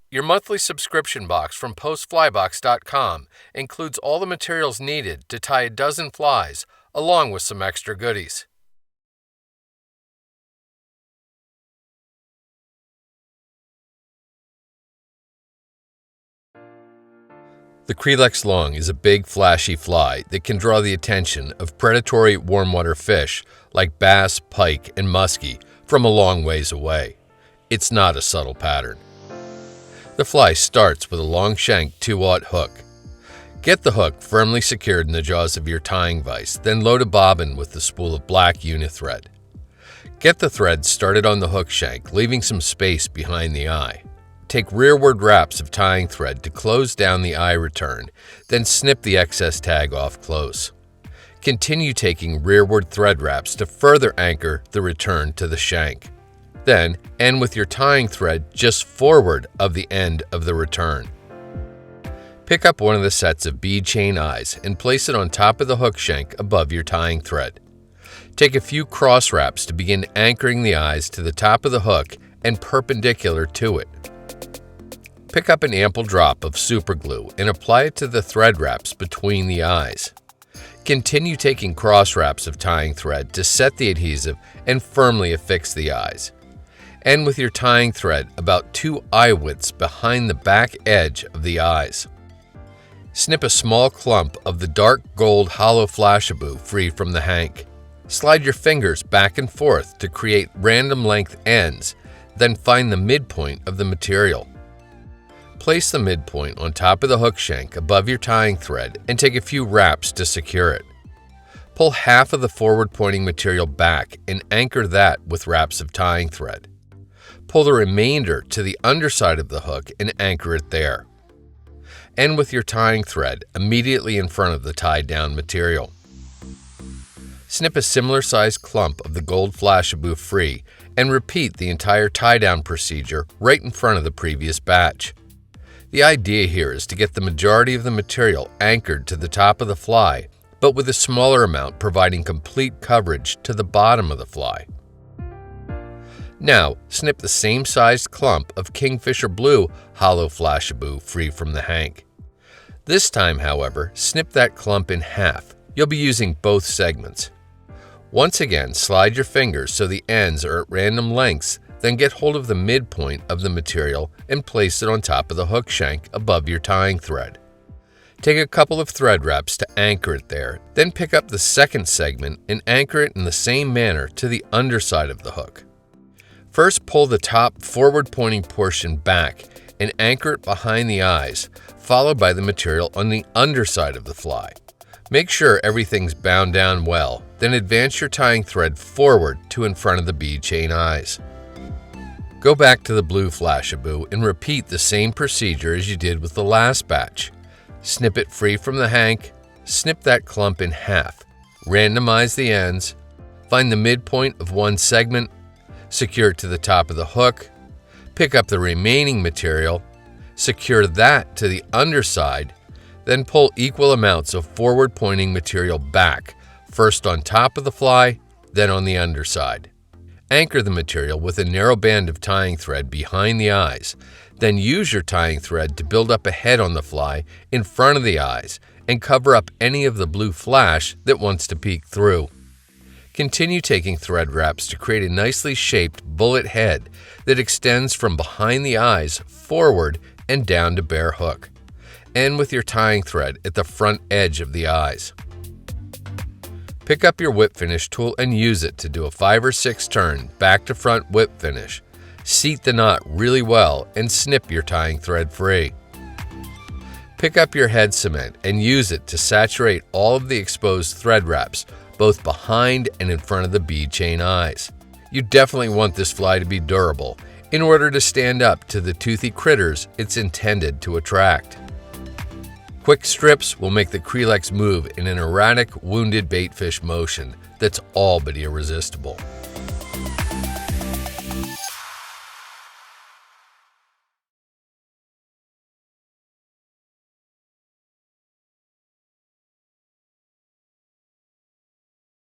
Your monthly subscription box from postflybox.com includes all the materials needed to tie a dozen flies, along with some extra goodies. The Kreelex Long is a big, flashy fly that can draw the attention of predatory warmwater fish like bass, pike, and muskie from a long ways away. It's not a subtle pattern. The fly starts with a long shank 2/0 hook. Get the hook firmly secured in the jaws of your tying vise, then load a bobbin with the spool of black unithread. Get the thread started on the hook shank, leaving some space behind the eye. Take rearward wraps of tying thread to close down the eye return, then snip the excess tag off close. Continue taking rearward thread wraps to further anchor the return to the shank. Then end with your tying thread just forward of the end of the return. Pick up one of the sets of bead chain eyes and place it on top of the hook shank above your tying thread. Take a few cross wraps to begin anchoring the eyes to the top of the hook and perpendicular to it. Pick up an ample drop of super glue and apply it to the thread wraps between the eyes. Continue taking cross wraps of tying thread to set the adhesive and firmly affix the eyes. End with your tying thread about 2 eye widths behind the back edge of the eyes. Snip a small clump of the dark gold hollow flashabou free from the hank. Slide your fingers back and forth to create random length ends, then find the midpoint of the material. Place the midpoint on top of the hook shank above your tying thread and take a few wraps to secure it. Pull half of the forward pointing material back and anchor that with wraps of tying thread. Pull the remainder to the underside of the hook and anchor it there. End with your tying thread immediately in front of the tied down material. Snip a similar sized clump of the gold flashabou free and repeat the entire tie down procedure right in front of the previous batch. The idea here is to get the majority of the material anchored to the top of the fly, but with a smaller amount providing complete coverage to the bottom of the fly. Now, snip the same sized clump of kingfisher blue hollow flashabou free from the hank. This time, however, snip that clump in half. You'll be using both segments. Once again, slide your fingers so the ends are at random lengths, then get hold of the midpoint of the material and place it on top of the hook shank above your tying thread. Take a couple of thread wraps to anchor it there, then pick up the second segment and anchor it in the same manner to the underside of the hook. First, pull the top forward-pointing portion back and anchor it behind the eyes, followed by the material on the underside of the fly. Make sure everything's bound down well, then advance your tying thread forward to in front of the bead chain eyes. Go back to the blue flashabou and repeat the same procedure as you did with the last batch. Snip it free from the hank, snip that clump in half, randomize the ends, find the midpoint of one segment, secure it to the top of the hook, pick up the remaining material, secure that to the underside, then pull equal amounts of forward-pointing material back, first on top of the fly, then on the underside. Anchor the material with a narrow band of tying thread behind the eyes, then use your tying thread to build up a head on the fly in front of the eyes and cover up any of the blue flash that wants to peek through. Continue taking thread wraps to create a nicely shaped bullet head that extends from behind the eyes forward and down to bare hook. End with your tying thread at the front edge of the eyes. Pick up your whip finish tool and use it to do a 5 or 6 turn back to front whip finish. Seat the knot really well and snip your tying thread free. Pick up your head cement and use it to saturate all of the exposed thread wraps, both behind and in front of the bead chain eyes. You definitely want this fly to be durable in order to stand up to the toothy critters it's intended to attract. Quick strips will make the Kreelex move in an erratic, wounded baitfish motion that's all but irresistible.